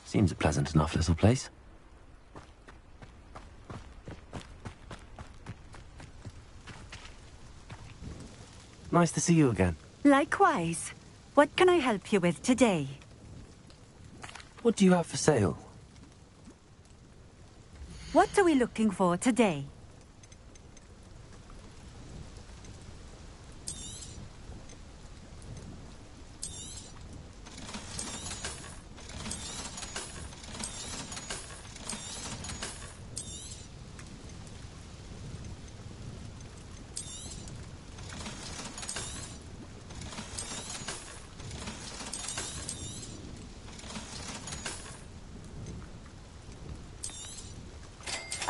Seems a pleasant enough little place. Nice to see you again. Likewise. What can I help you with today? What do you have for sale? What are we looking for today?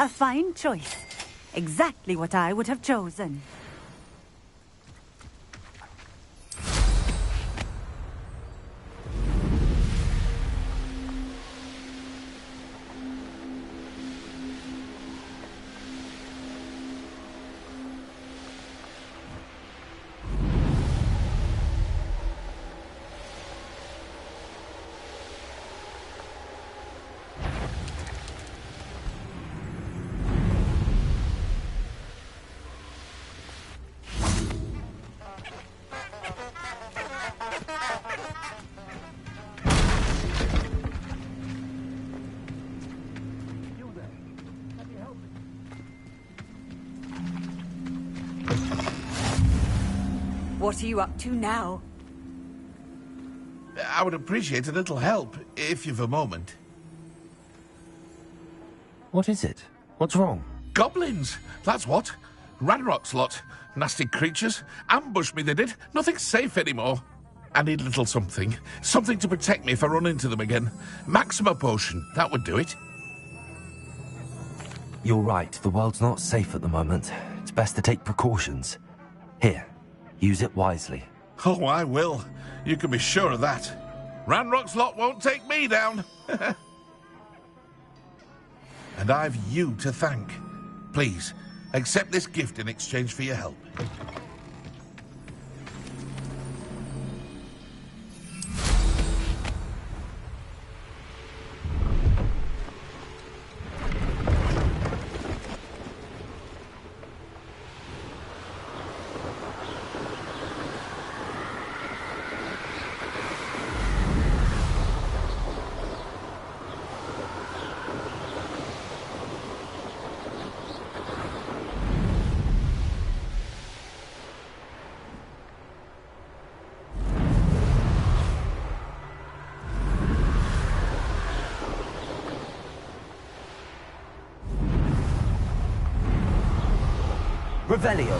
A fine choice. Exactly what I would have chosen. What are you up to now? I would appreciate a little help, if you've a moment. What is it? What's wrong? Goblins! That's what. Ranrock's lot. Nasty creatures. Ambushed me, they did. Nothing's safe anymore. I need a little something. Something to protect me if I run into them again. Maxima potion. That would do it. You're right. The world's not safe at the moment. It's best to take precautions. Here. Use it wisely. Oh, I will. You can be sure of that. Ranrock's lot won't take me down. And I've you to thank. Please, accept this gift in exchange for your help. Revelio.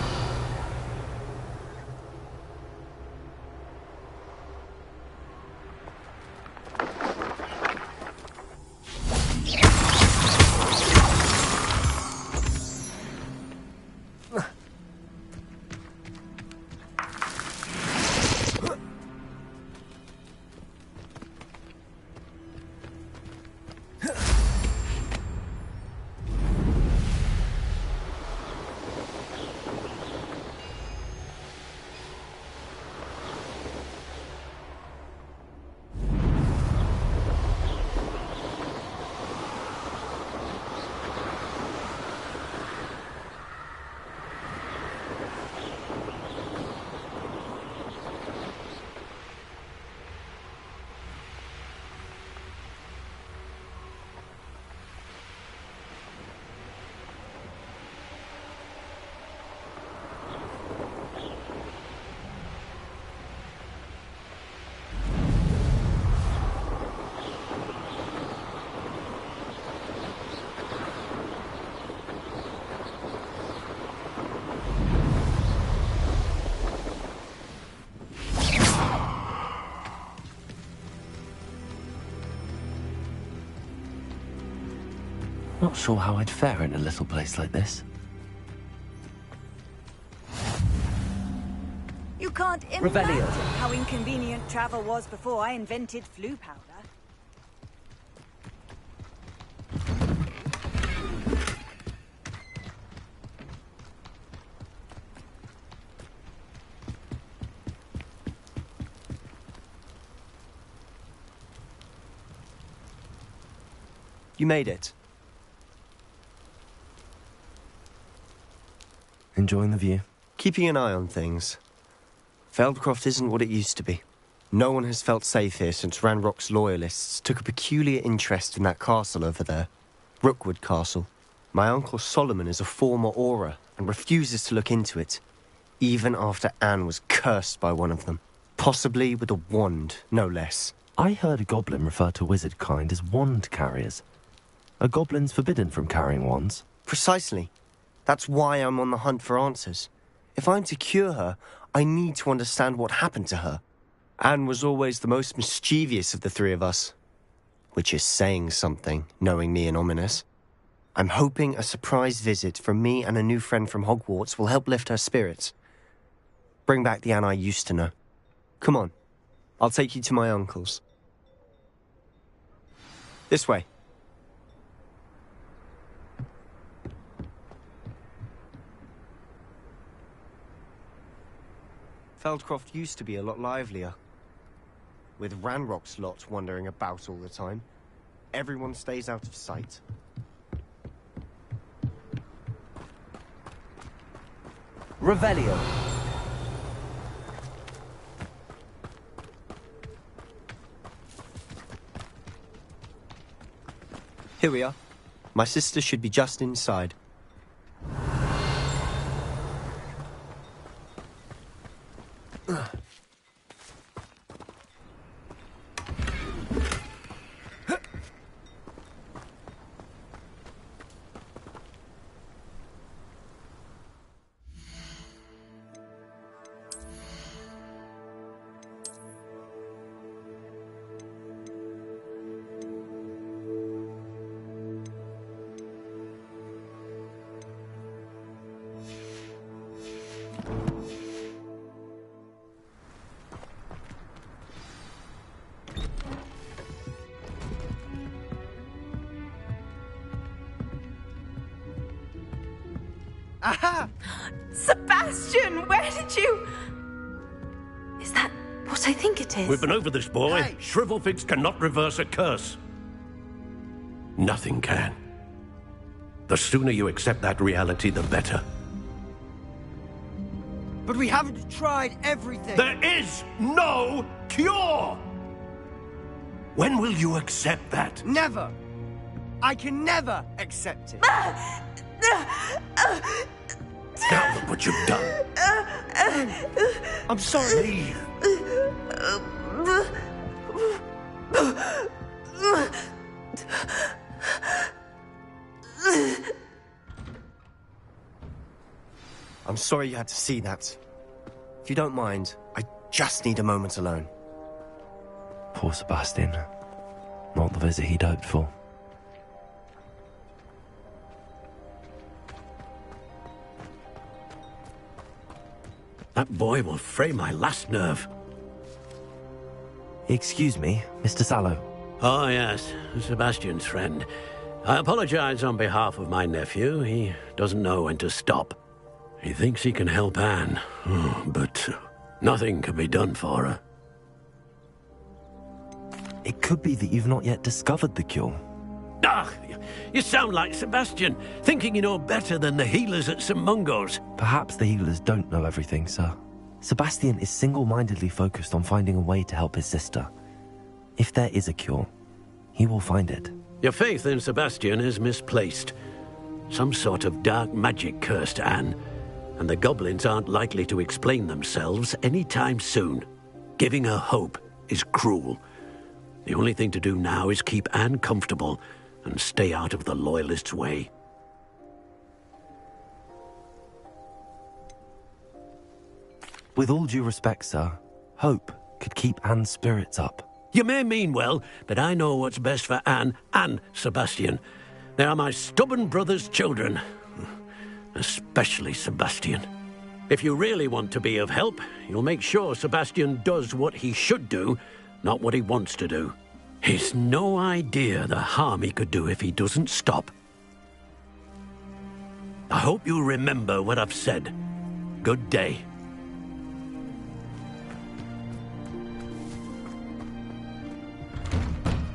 Not sure how I'd fare in a little place like this. You can't imagine how inconvenient travel was before I invented flu powder. You made it. Enjoying the view? Keeping an eye on things. Feldcroft isn't what it used to be. No one has felt safe here since Ranrock's loyalists took a peculiar interest in that castle over there. Rookwood Castle. My uncle Solomon is a former Auror and refuses to look into it, even after Anne was cursed by one of them. Possibly with a wand, no less. I heard a goblin refer to wizard kind as wand carriers. Are goblins forbidden from carrying wands? Precisely. That's why I'm on the hunt for answers. If I'm to cure her, I need to understand what happened to her. Anne was always the most mischievous of the three of us. Which is saying something, knowing me and Ominous. I'm hoping a surprise visit from me and a new friend from Hogwarts will help lift her spirits. Bring back the Anne I used to know. Come on, I'll take you to my uncle's. This way. Feldcroft used to be a lot livelier. With Ranrock's lot wandering about all the time, everyone stays out of sight. Revelio. Here we are. My sister should be just inside. Aha! Sebastian, where did you... Is that what I think it is? We've been over this, boy. Hey. Shrivelfigs cannot reverse a curse. Nothing can. The sooner you accept that reality, the better. But we haven't tried everything. There is no cure! When will you accept that? Never. I can never accept it. Now look what you've done. I'm sorry. Leave. I'm sorry you had to see that. If you don't mind, I just need a moment alone. Poor Sebastian. Not the visit he'd hoped for. That boy will fray my last nerve. Excuse me, Mr. Sallow. Oh, yes, Sebastian's friend. I apologize on behalf of my nephew. He doesn't know when to stop. He thinks he can help Anne, but nothing can be done for her. It could be that you've not yet discovered the cure. Ah, you sound like Sebastian, thinking you know better than the healers at St. Mungo's. Perhaps the healers don't know everything, sir. Sebastian is single-mindedly focused on finding a way to help his sister. If there is a cure, he will find it. Your faith in Sebastian is misplaced. Some sort of dark magic cursed Anne, and the goblins aren't likely to explain themselves anytime soon. Giving her hope is cruel. The only thing to do now is keep Anne comfortable and stay out of the Loyalists' way. With all due respect, sir, hope could keep Anne's spirits up. You may mean well, but I know what's best for Anne and Sebastian. They are my stubborn brother's children. Especially Sebastian. If you really want to be of help, you'll make sure Sebastian does what he should do, not what he wants to do. He's no idea the harm he could do if he doesn't stop. I hope you remember what I've said. Good day.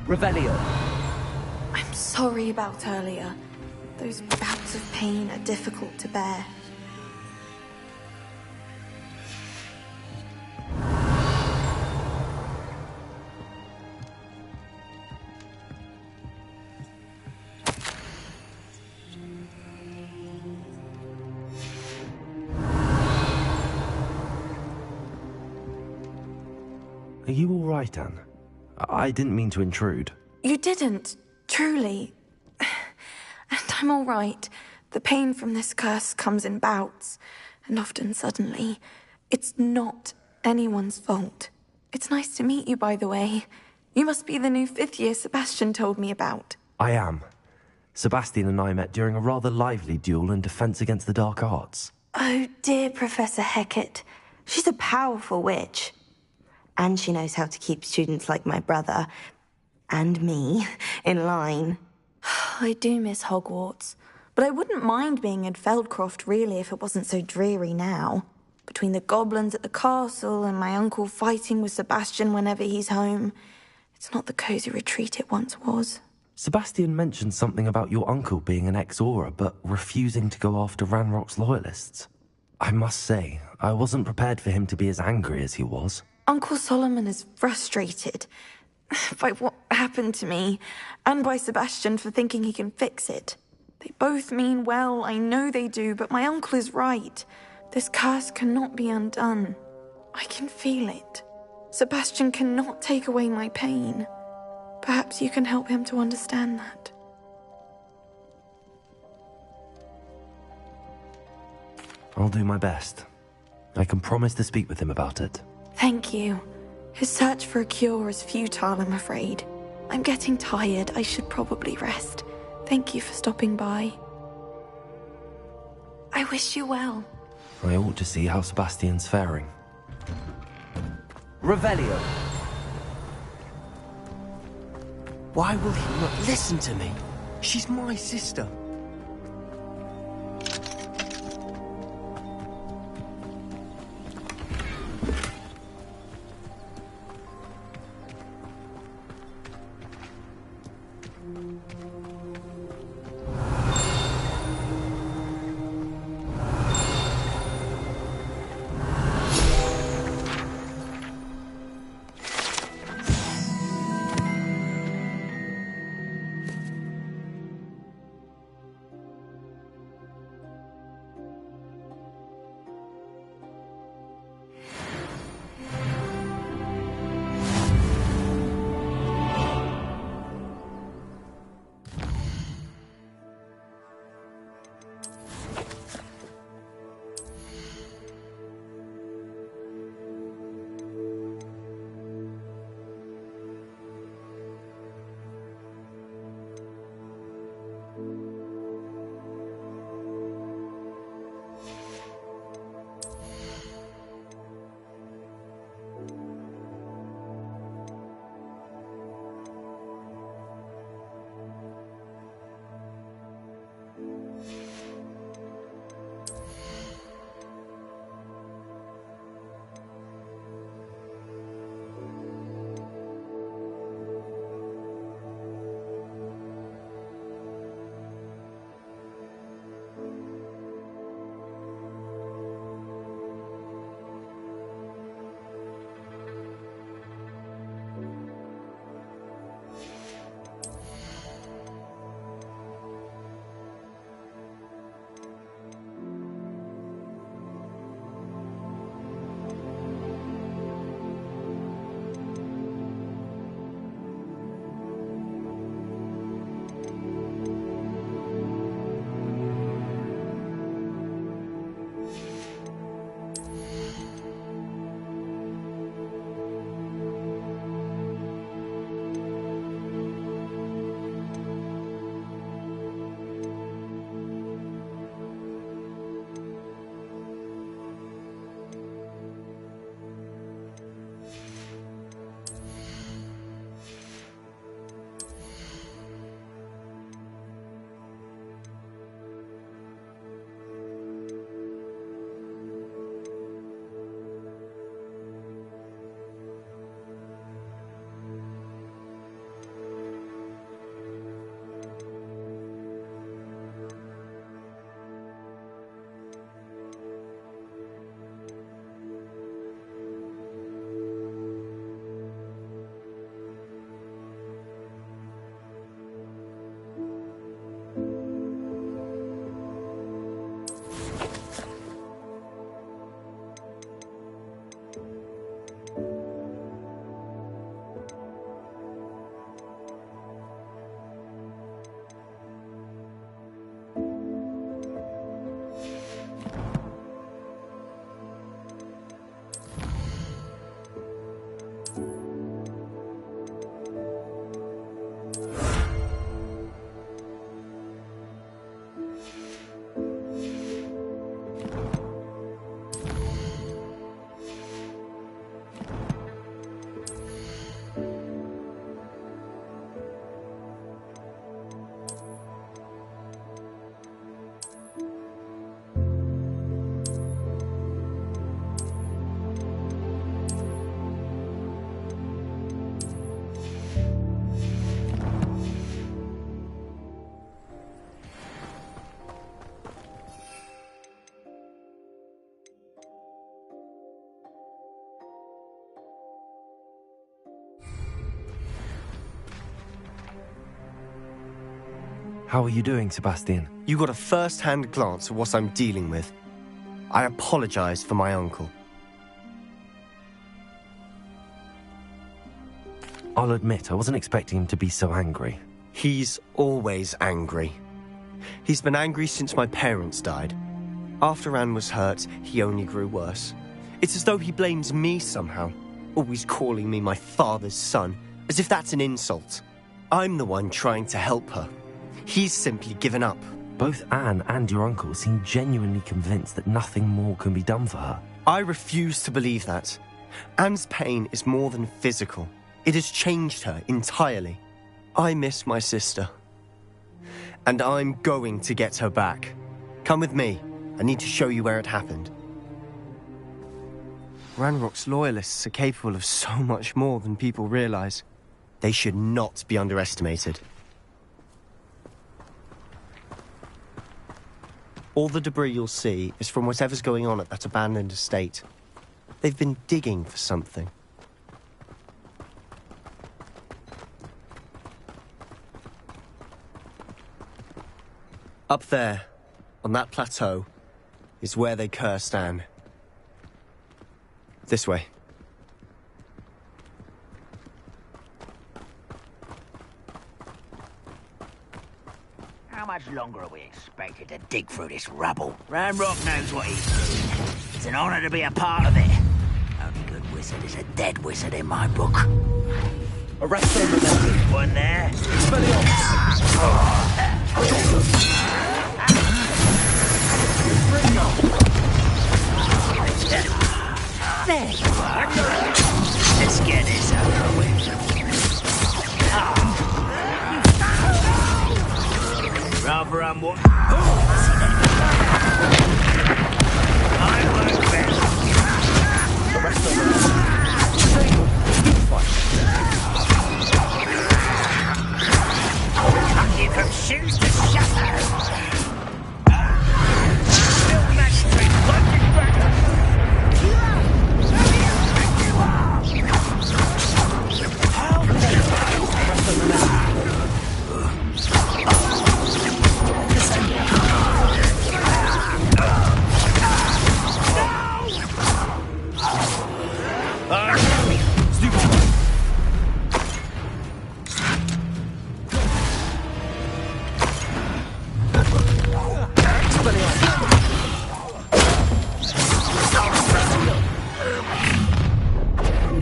Revelio. I'm sorry about earlier. Those bouts of pain are difficult to bear. Are you all right, Anne? I didn't mean to intrude. You didn't, truly. And I'm all right. The pain from this curse comes in bouts, and often suddenly. It's not anyone's fault. It's nice to meet you, by the way. You must be the new 5th year Sebastian told me about. I am. Sebastian and I met during a rather lively duel in Defense Against the Dark Arts. Oh, dear Professor Hecat. She's a powerful witch. And she knows how to keep students like my brother, and me, in line. I do miss Hogwarts, but I wouldn't mind being in Feldcroft, really, if it wasn't so dreary now. Between the goblins at the castle and my uncle fighting with Sebastian whenever he's home, it's not the cozy retreat it once was. Sebastian mentioned something about your uncle being an ex-Auror, but refusing to go after Ranrock's loyalists. I must say, I wasn't prepared for him to be as angry as he was. Uncle Solomon is frustrated by what happened to me, and by Sebastian for thinking he can fix it. They both mean well, I know they do, but my uncle is right. This curse cannot be undone. I can feel it. Sebastian cannot take away my pain. Perhaps you can help him to understand that. I'll do my best. I can promise to speak with him about it. Thank you. His search for a cure is futile, I'm afraid. I'm getting tired. I should probably rest. Thank you for stopping by. I wish you well. I ought to see how Sebastian's faring. Revelio! Why will he not listen to me? She's my sister. How are you doing, Sebastian? You got a first-hand glance at what I'm dealing with. I apologize for my uncle. I'll admit, I wasn't expecting him to be so angry. He's always angry. He's been angry since my parents died. After Anne was hurt, he only grew worse. It's as though he blames me somehow, always calling me my father's son, as if that's an insult. I'm the one trying to help her. He's simply given up. Both Anne and your uncle seem genuinely convinced that nothing more can be done for her. I refuse to believe that. Anne's pain is more than physical. It has changed her entirely. I miss my sister. And I'm going to get her back. Come with me. I need to show you where it happened. Ranrock's loyalists are capable of so much more than people realize. They should not be underestimated. All the debris you'll see is from whatever's going on at that abandoned estate. They've been digging for something. Up there, on that plateau, is where they cursed Anne. This way. How much longer are we expected to dig through this rubble? Ranrock knows what he's doing. It's an honor to be a part of it. Only good wizard is a dead wizard in my book. Arrest them, remember. One there. There you are. Let's get this over with. Rather unwise. I won't best. Tuck you from shoes to shutters. Still match three punches back.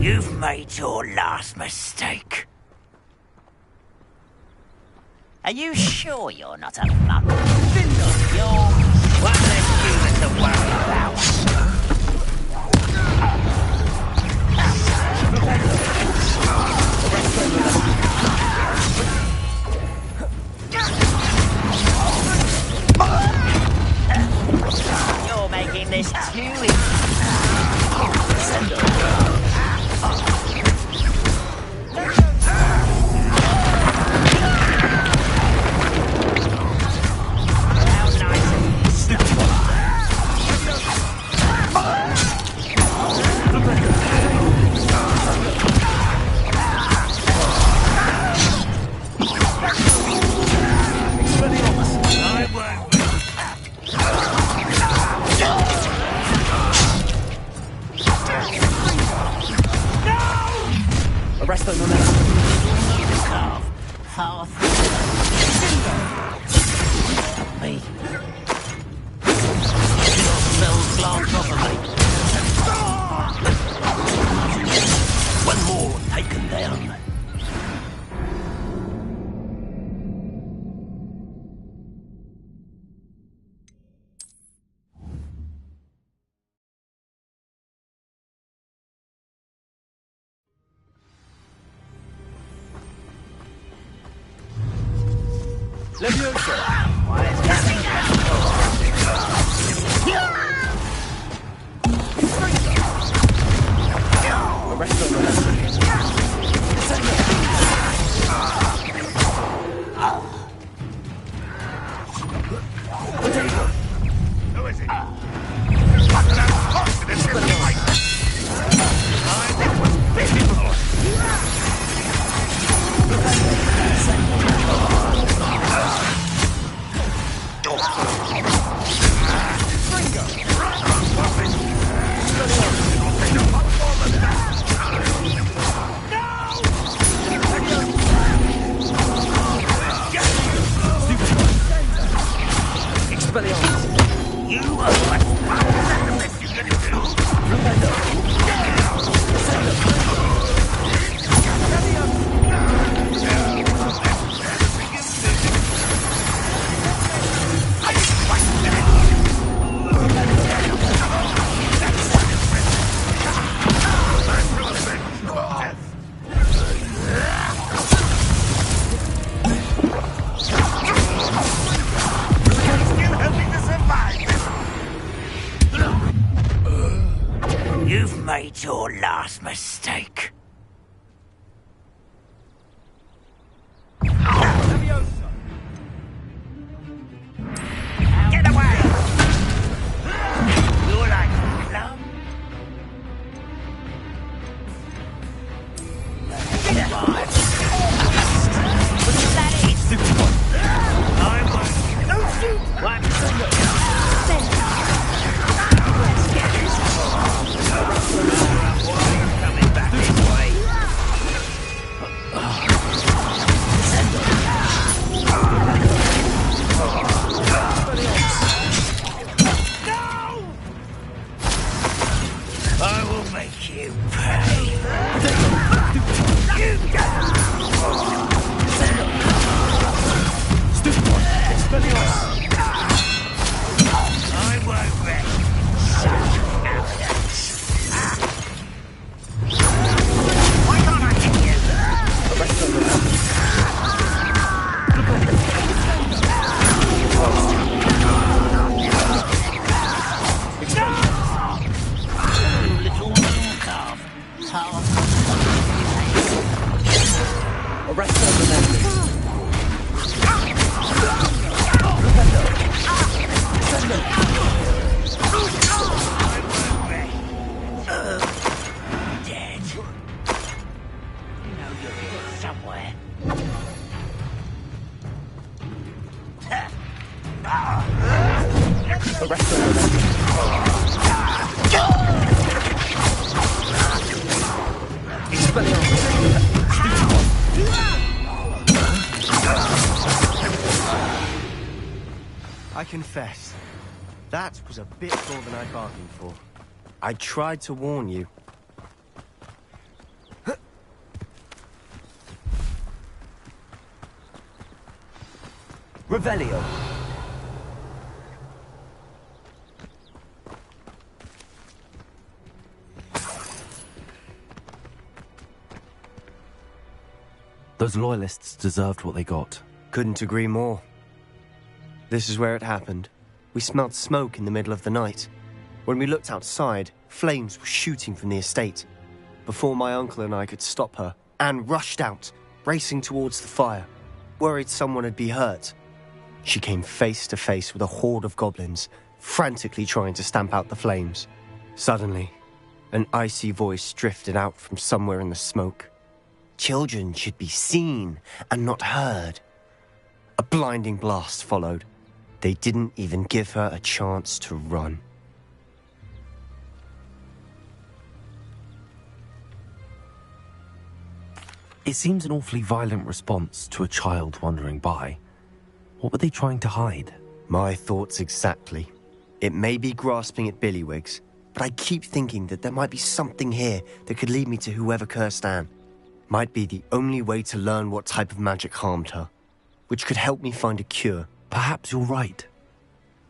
You've made your last mistake. Are you sure you're not a mum? You're one less human to worry about. You're making this too easy. Arrest them, remember. Me. Cells glance off of me. One more taken down. Arrest the men. Dead. You know you're here somewhere. Arrest the men. I confess, that was a bit more than I bargained for. I tried to warn you. Revelio. Those loyalists deserved what they got. Couldn't agree more. This is where it happened. We smelled smoke in the middle of the night. When we looked outside, flames were shooting from the estate. Before my uncle and I could stop her, Anne rushed out, racing towards the fire, worried someone had been hurt. She came face to face with a horde of goblins, frantically trying to stamp out the flames. Suddenly, an icy voice drifted out from somewhere in the smoke. Children should be seen and not heard. A blinding blast followed. They didn't even give her a chance to run. It seems an awfully violent response to a child wandering by. What were they trying to hide? My thoughts exactly. It may be grasping at Billywigs, but I keep thinking that there might be something here that could lead me to whoever cursed Anne. Might be the only way to learn what type of magic harmed her, which could help me find a cure. Perhaps you're right.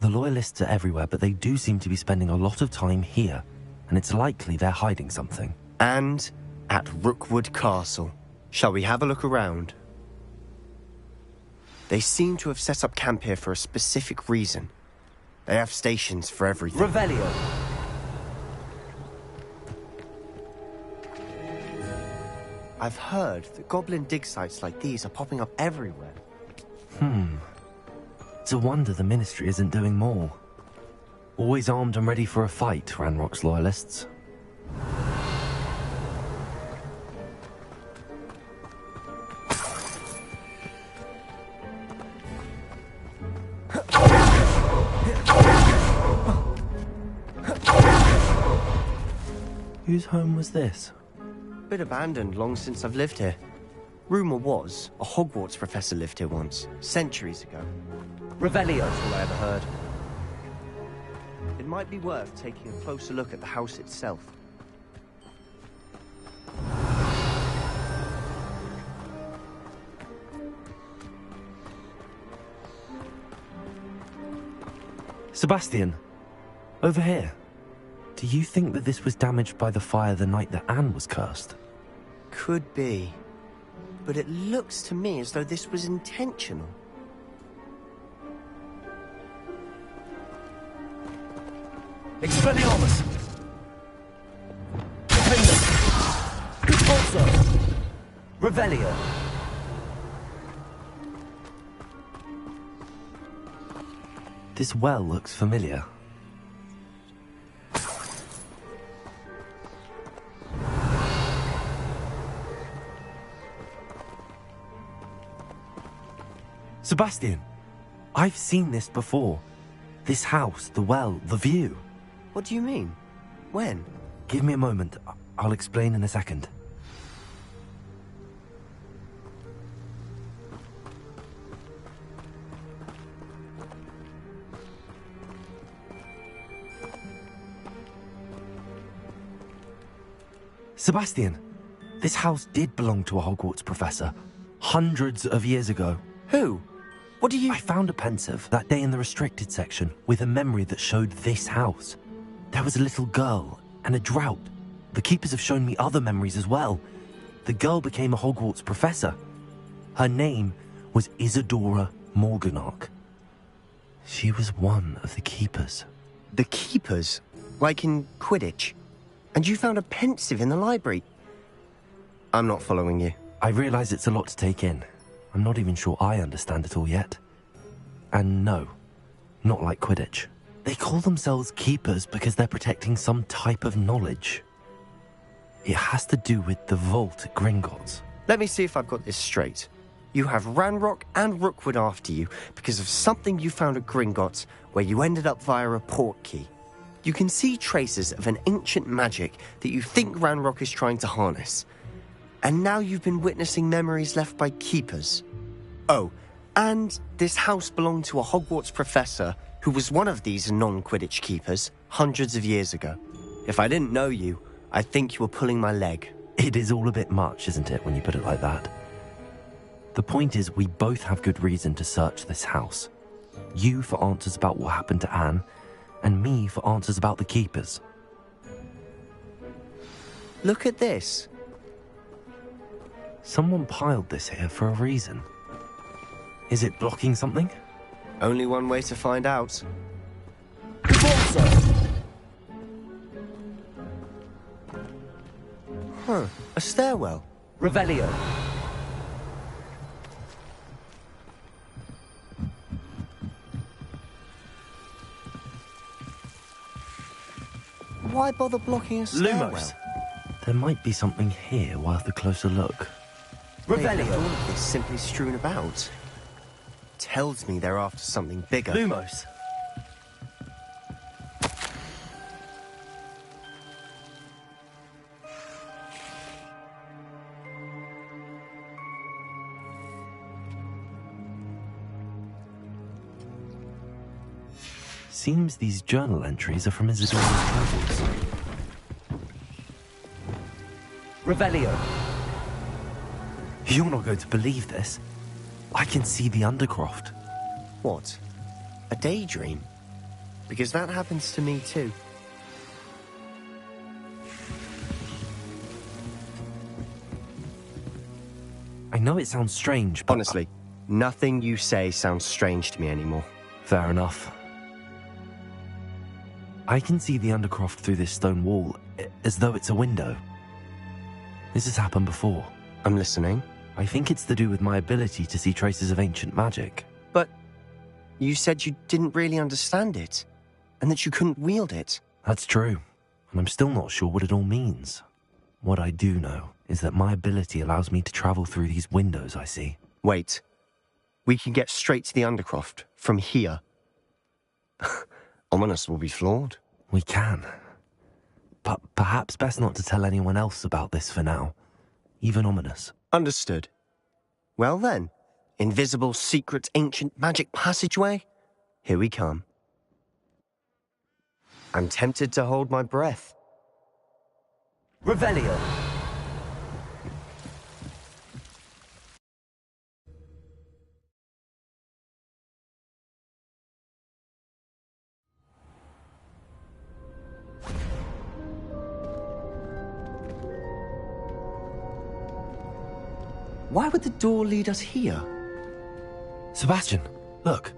The loyalists are everywhere, but they do seem to be spending a lot of time here, and it's likely they're hiding something. And at Rookwood Castle. Shall we have a look around? They seem to have set up camp here for a specific reason. They have stations for everything. Revelio. I've heard that goblin dig sites like these are popping up everywhere. It's a wonder the Ministry isn't doing more. Always armed and ready for a fight, Ranrock's loyalists. Whose home was this? Bit abandoned long since I've lived here. Rumour was, a Hogwarts professor lived here once, centuries ago. Revelio. That's all I ever heard. It might be worth taking a closer look at the house itself. Sebastian, over here. Do you think that this was damaged by the fire the night that Anne was cursed? Could be. But it looks to me as though this was intentional. Expelliarmus! Defendum! Also! Revelio! This well looks familiar. Sebastian, I've seen this before. This house, the well, the view. What do you mean? When? Give me a moment. I'll explain in a second. Sebastian, this house did belong to a Hogwarts professor, hundreds of years ago. Who? What do you... I found a pensive that day in the restricted section with a memory that showed this house. There was a little girl and a drought. The keepers have shown me other memories as well. The girl became a Hogwarts professor. Her name was Isadora Morganach. She was one of the keepers. The keepers? Like in Quidditch? And you found a pensive in the library? I'm not following you. I realize it's a lot to take in. I'm not even sure I understand it all yet. And no, not like Quidditch. They call themselves keepers because they're protecting some type of knowledge. It has to do with the vault at Gringotts. Let me see if I've got this straight. You have Ranrock and Rookwood after you because of something you found at Gringotts where you ended up via a port key. You can see traces of an ancient magic that you think Ranrock is trying to harness. And now you've been witnessing memories left by keepers. Oh, and this house belonged to a Hogwarts professor who was one of these non-Quidditch keepers hundreds of years ago. If I didn't know you, I'd think you were pulling my leg. It is all a bit much, isn't it, when you put it like that? The point is, we both have good reason to search this house. You for answers about what happened to Anne, and me for answers about the keepers. Look at this. Someone piled this here for a reason. Is it blocking something? Only one way to find out. Huh, a stairwell. Revelio. Why bother blocking a stairwell? Lumos. There might be something here worth a closer look. Maybe Revelio. all of this simply strewn about. Tells me they're after something bigger. Lumos. Seems these journal entries are from Isadora's travels. Revelio. You're not going to believe this. I can see the Undercroft. What? A daydream? Because that happens to me too. I know it sounds strange, but... Honestly, nothing you say sounds strange to me anymore. Fair enough. I can see the Undercroft through this stone wall, as though it's a window. This has happened before. I'm listening. I think it's to do with my ability to see traces of ancient magic. But you said you didn't really understand it, and that you couldn't wield it. That's true, and I'm still not sure what it all means. What I do know is that my ability allows me to travel through these windows I see. Wait. We can get straight to the Undercroft from here. Ominous will be flawed. We can. But perhaps best not to tell anyone else about this for now. Even Ominous. Understood. Well then, invisible, secret, ancient magic passageway? Here we come. I'm tempted to hold my breath. Revelio. Why would the door lead us here? Sebastian, look.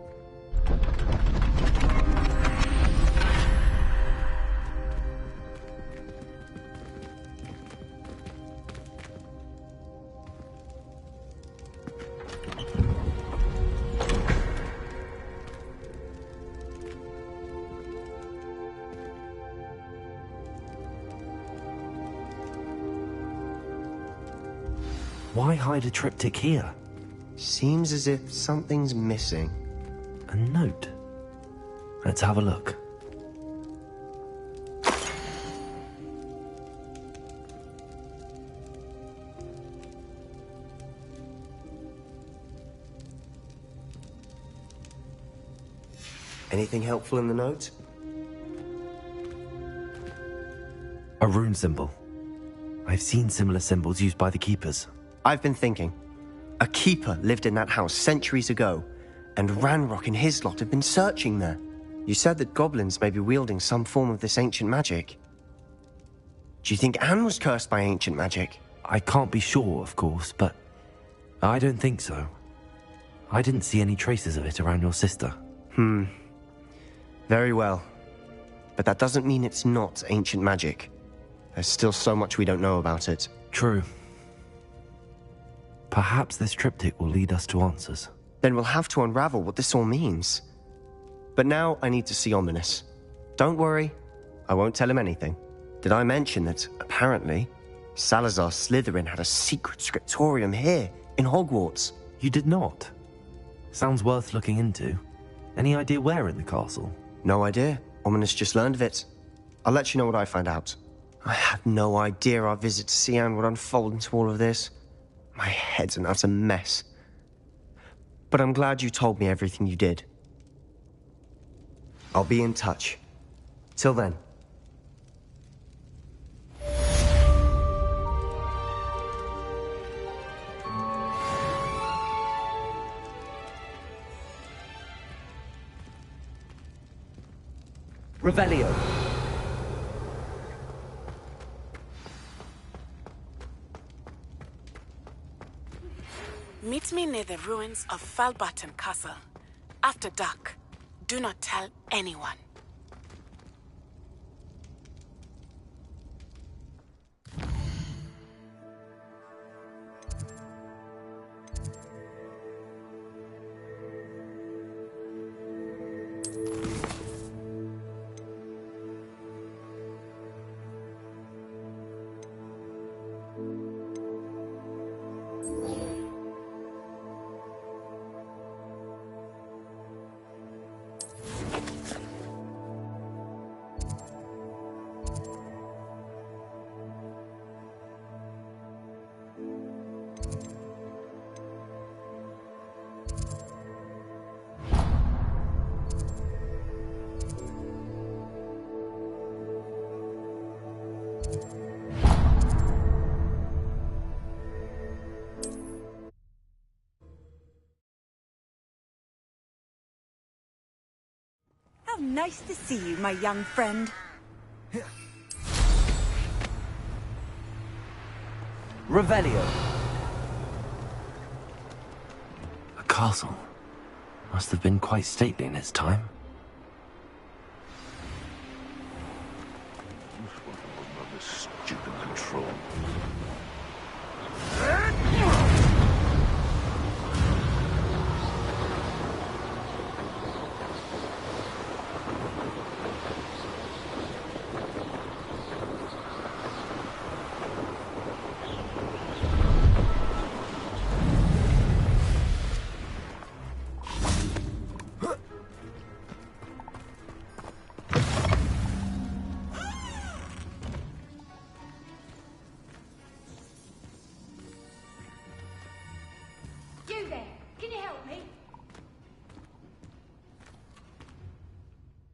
Why hide a triptych here? Seems as if something's missing. A note. Let's have a look. Anything helpful in the note? A rune symbol. I've seen similar symbols used by the keepers. I've been thinking. A keeper lived in that house centuries ago, and Ranrock and his lot have been searching there. You said that goblins may be wielding some form of this ancient magic. Do you think Anne was cursed by ancient magic? I can't be sure, of course, but I don't think so. I didn't see any traces of it around your sister. Very well. But that doesn't mean it's not ancient magic. There's still so much we don't know about it. True. Perhaps this triptych will lead us to answers. Then we'll have to unravel what this all means. But now I need to see Ominous. Don't worry, I won't tell him anything. Did I mention that, apparently, Salazar Slytherin had a secret scriptorium here, in Hogwarts? You did not? Sounds worth looking into. Any idea where in the castle? No idea. Ominous just learned of it. I'll let you know what I find out. I had no idea our visit to Cian would unfold into all of this. My head's an utter mess. But I'm glad you told me everything you did. I'll be in touch. Till then. Revelio. Meet me near the ruins of Falbutton Castle. After dark. Do not tell anyone. How nice to see you, my young friend. Revelio. A castle. Must have been quite stately in its time. This stupid control.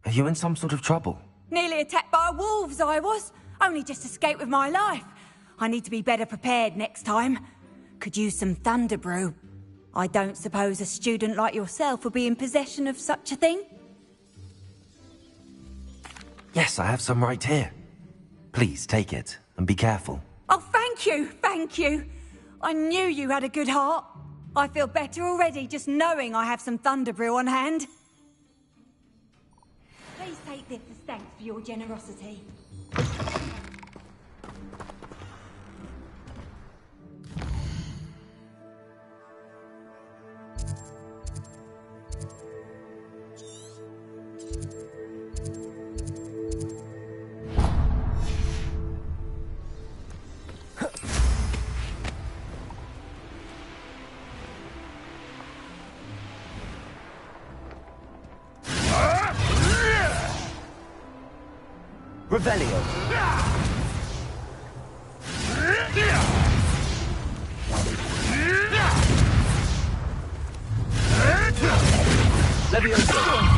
Are you in some sort of trouble? Nearly attacked by wolves, I was. Only just escaped with my life. I need to be better prepared next time. Could use some thunder brew. I don't suppose a student like yourself would be in possession of such a thing? Yes, I have some right here. Please take it, and be careful. Oh, thank you, thank you. I knew you had a good heart. I feel better already just knowing I have some thunder brew on hand. Please take this as thanks for your generosity. Revelio. Levioso.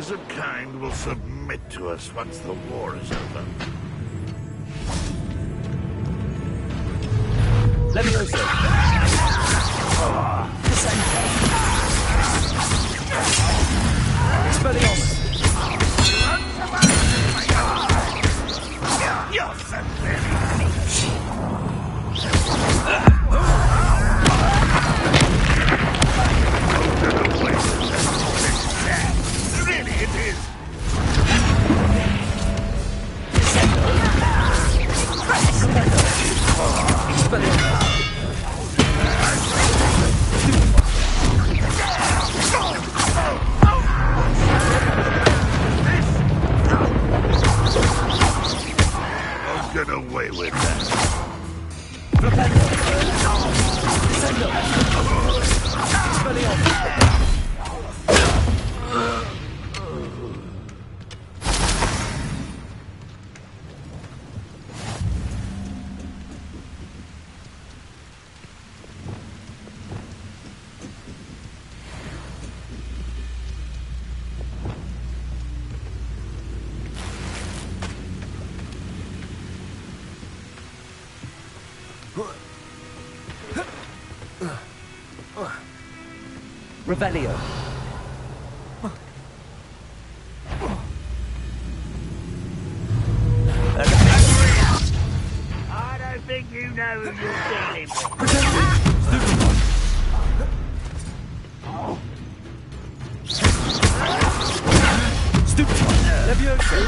wizard kind will submit to us once the war is over. Levioso. Expelliarmus. You're so very really, it is. I'll get away with that. Revelio. I don't think you know who you're dealing with. Stupid. Levioso.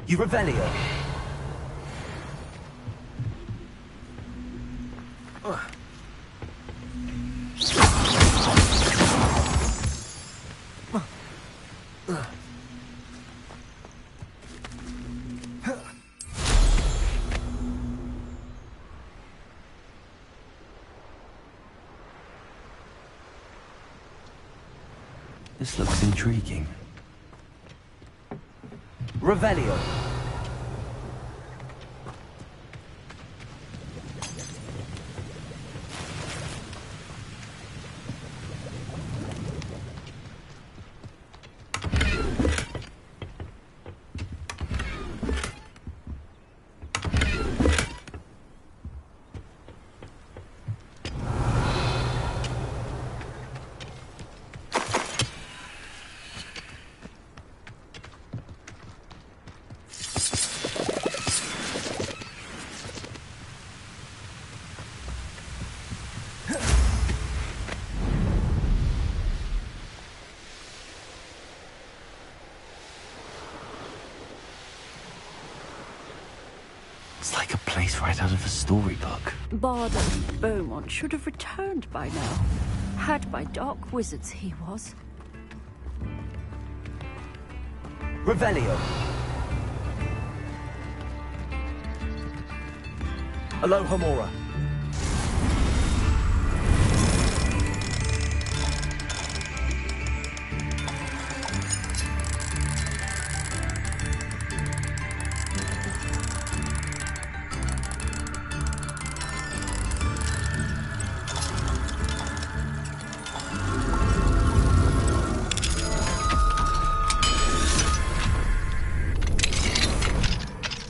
You Revelio. This looks intriguing. Revelio. It's like a place right out of a storybook. Bard of Beaumont should have returned by now. Had by dark wizards he was. Revelio. Alohomora.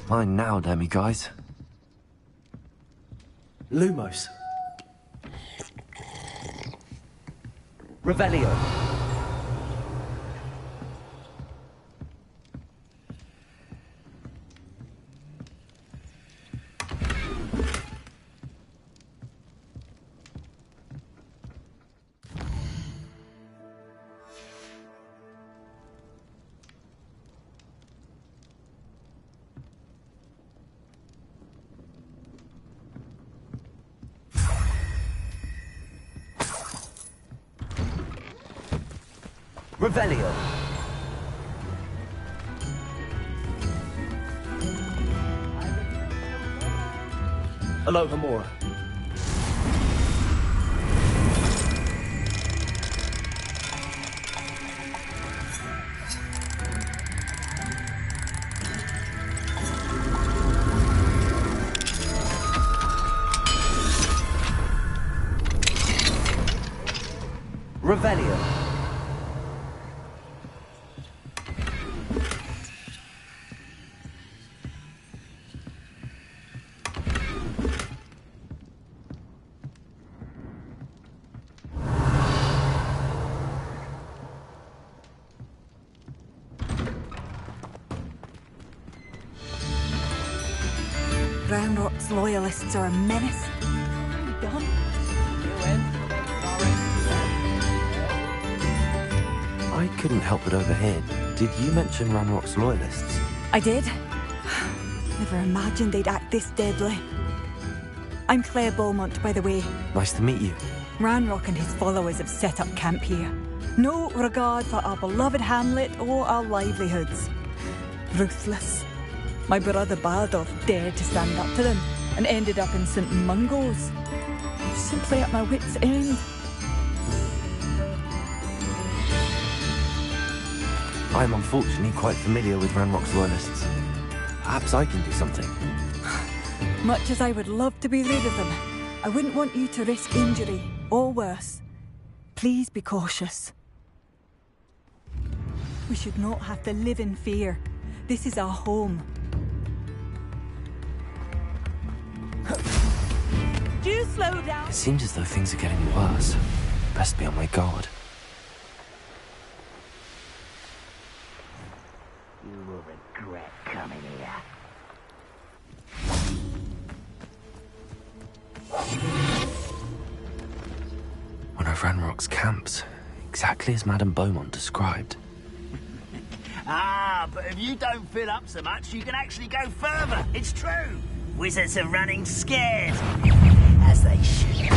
Mine now, Demi guys. Lumos. Revelio. Revelio. Alohomora. Revelio. Ranrock's loyalists are a menace. Done. I couldn't help but overhear. Did you mention Ranrock's loyalists? I did. Never imagined they'd act this deadly. I'm Claire Beaumont, by the way. Nice to meet you. Ranrock and his followers have set up camp here. No regard for our beloved hamlet or our livelihoods. Ruthless. My brother Bardolph dared to stand up to them and ended up in St. Mungo's. I'm simply at my wit's end. I'm unfortunately quite familiar with Ranrock's loyalists. Perhaps I can do something. Much as I would love to be rid of them, I wouldn't want you to risk injury, or worse. Please be cautious. We should not have to live in fear. This is our home. Do slow down. It seems as though things are getting worse. Best be on my guard. You will regret coming here. One of Ranrock's camps. Exactly as Madame Beaumont described. Ah, but if you don't fill up so much, you can actually go further. It's true. Wizards are running scared. As they should.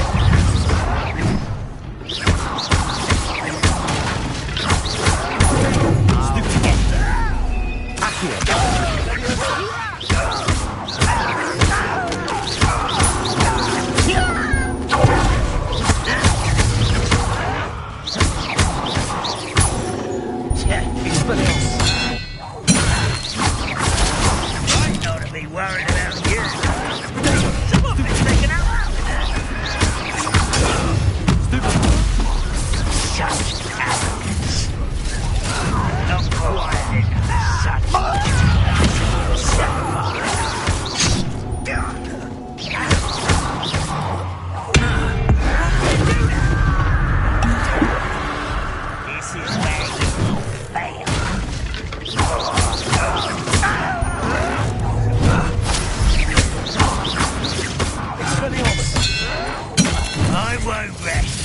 I ought to be worried about you. Some of it's taken out. Such arrogance. Not quiet in such This is where you fail. I won't rest.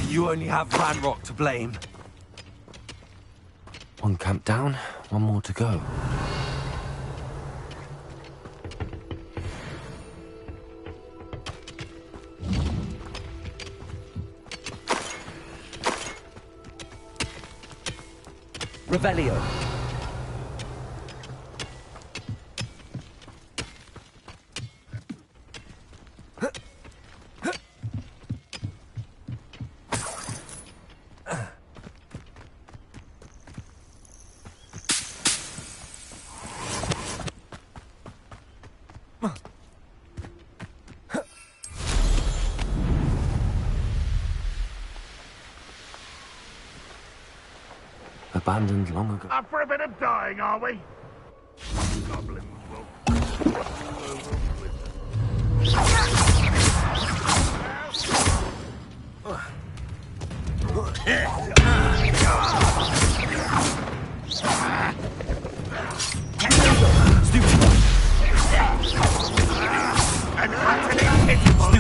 You only have Ranrock to blame. One camp down, one more to go. Revelio. Abandoned long ago. Up for a bit of dying, are we? Goblins will... An utterly pitiful...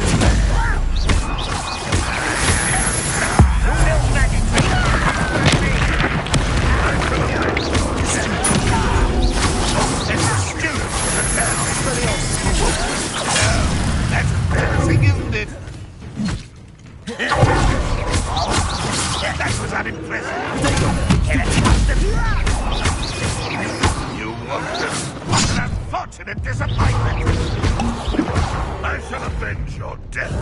That's embarrassing, isn't it? That was unimpressive. You want an unfortunate disappointment. I shall avenge your death.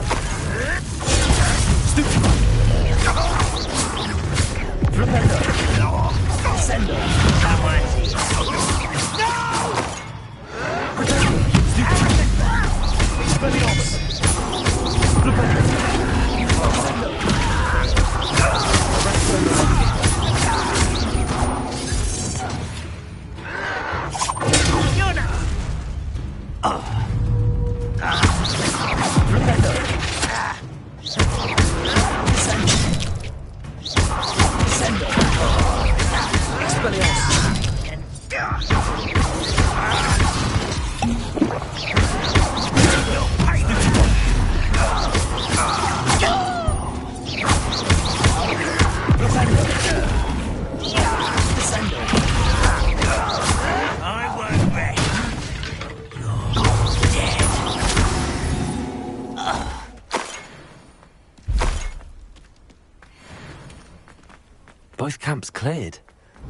Both camps cleared.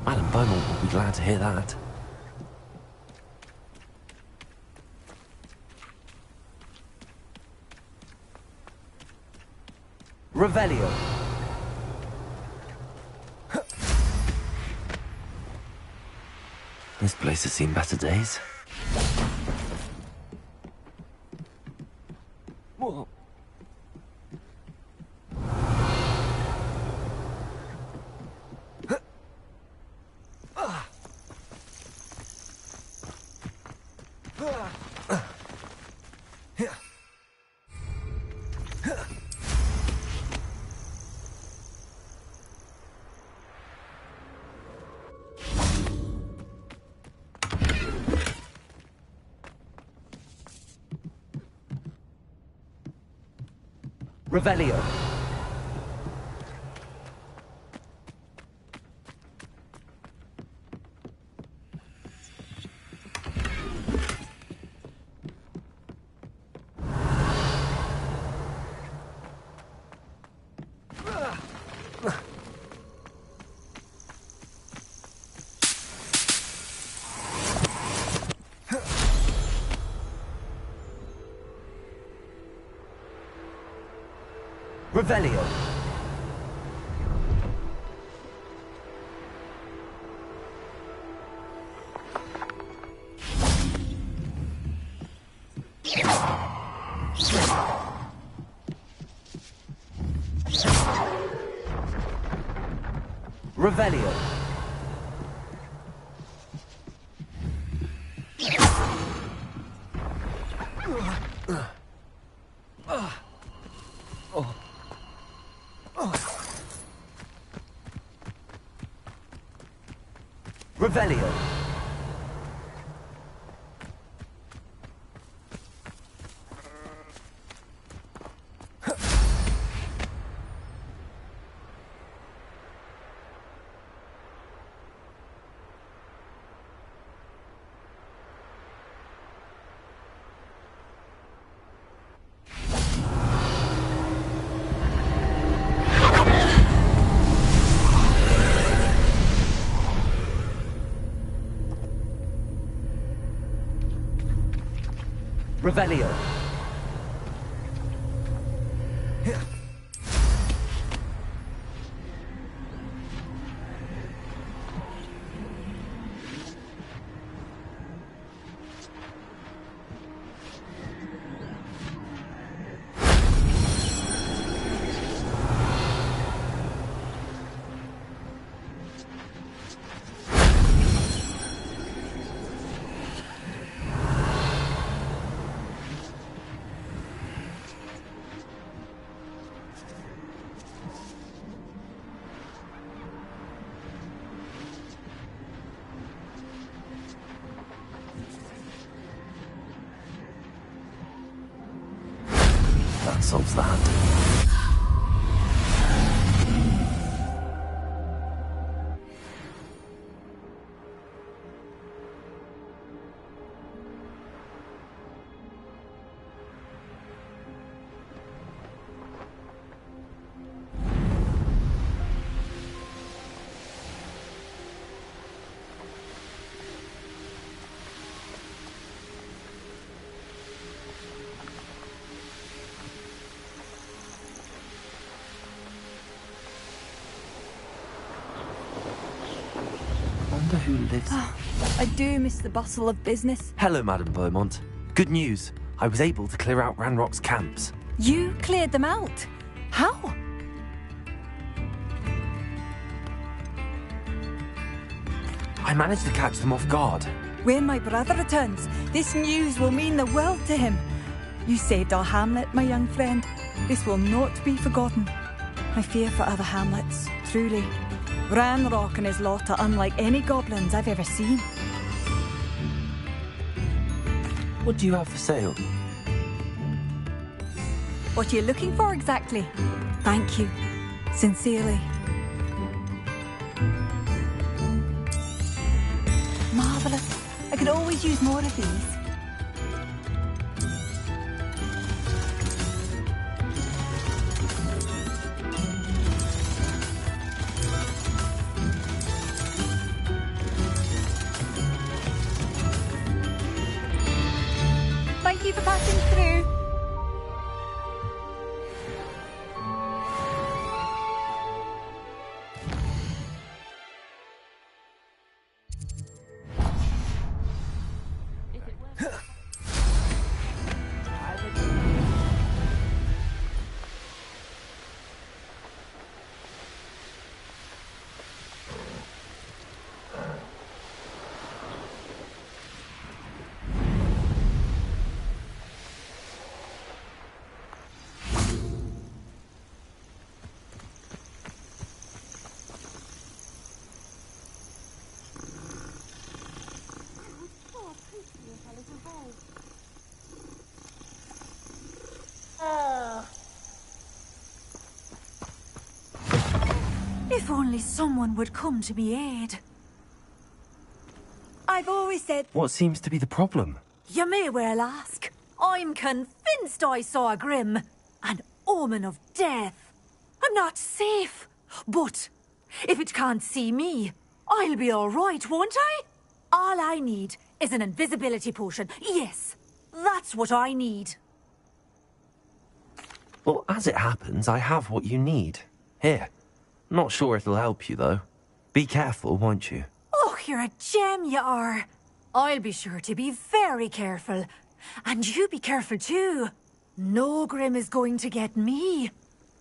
Madam Beaumont will be glad to hear that. Revelio. This place has seen better days. Whoa. Revelio. Revelio. Revelio. Revelio. Revelio. That solves that. who lives... I do miss the bustle of business. Hello, Madame Beaumont. Good news. I was able to clear out Ranrock's camps. You cleared them out? How? I managed to catch them off guard. When my brother returns, this news will mean the world to him. You saved our hamlet, my young friend. This will not be forgotten. I fear for other hamlets, truly. Ranrock and his lot are unlike any goblins I've ever seen. What do you have for sale? What are you looking for exactly? Thank you. Sincerely. Marvellous. I could always use more of these. Thank you for passing through. If only someone would come to me aid. I've always said... What seems to be the problem? You may well ask. I'm convinced I saw a grim, an omen of death. I'm not safe, but if it can't see me, I'll be all right, won't I? All I need is an invisibility potion. Yes, that's what I need. Well, as it happens, I have what you need. Here. Not sure it'll help you, though. Be careful, won't you? Oh, you're a gem, you are. I'll be sure to be very careful. And you be careful, too. No grim is going to get me.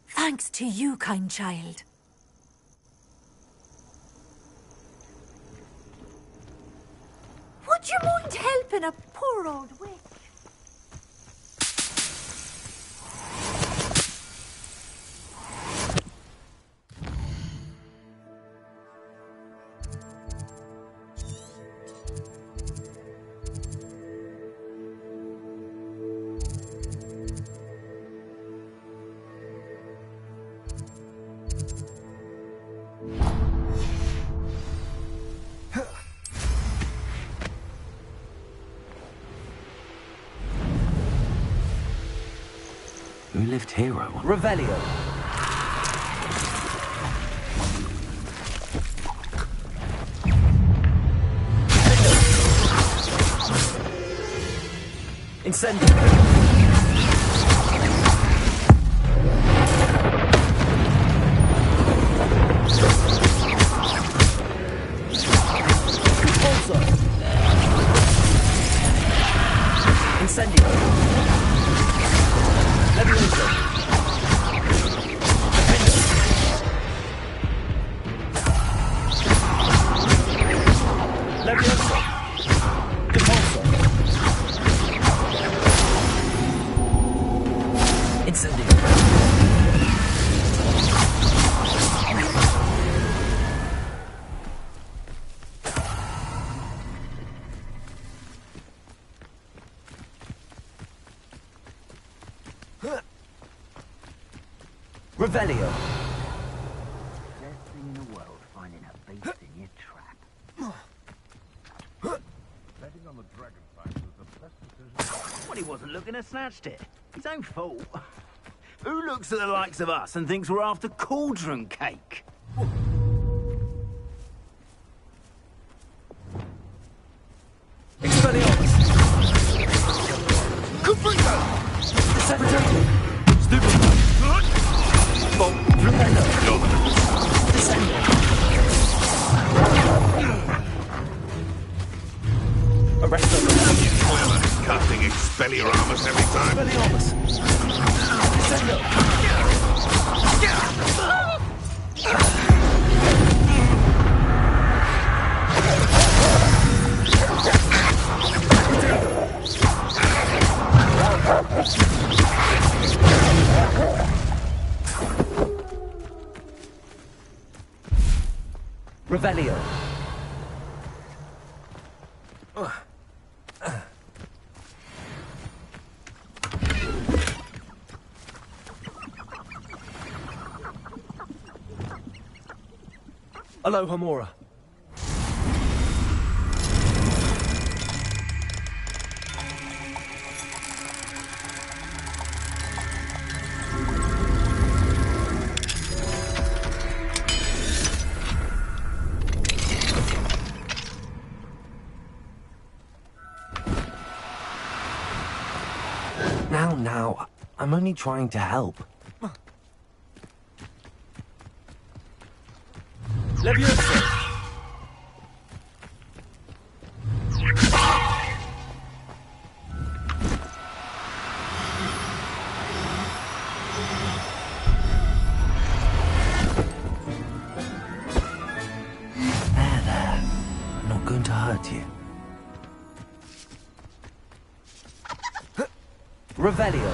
Thanks to you, kind child. Would you mind helping a poor old witch? Who lived here, I wonder? Revelio. Incendio. Revelio. Best thing in the world, finding a beast in your trap. Betting on the dragon fight was the best decision. Well, he wasn't looking to snatched it. His own fault. Who looks at the likes of us and thinks we're after cauldron cake? Expelliarmus. Confringo. Sabotage. Stupid. Bolt. Flipendo. Descendo. casting Expelliarmus every time. Revelio. Aloha Mora. Now, I'm only trying to help. Leviosa! There. I'm not going to hurt you. Revelio.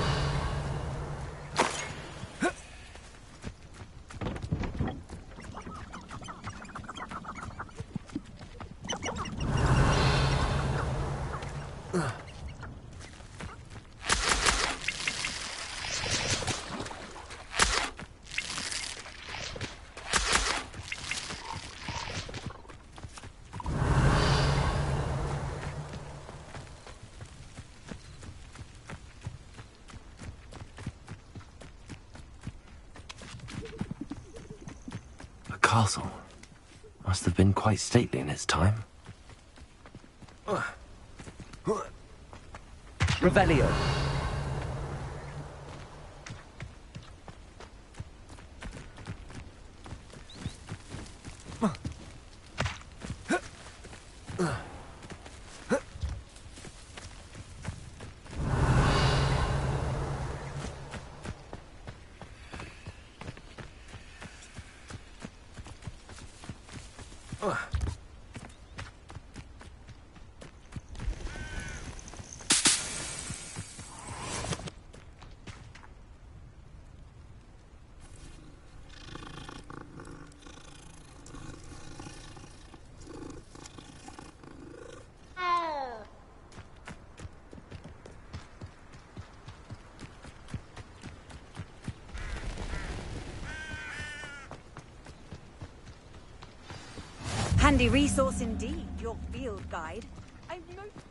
Castle. Must have been quite stately in its time. Revelio. Handy resource indeed, your field guide. I've noticed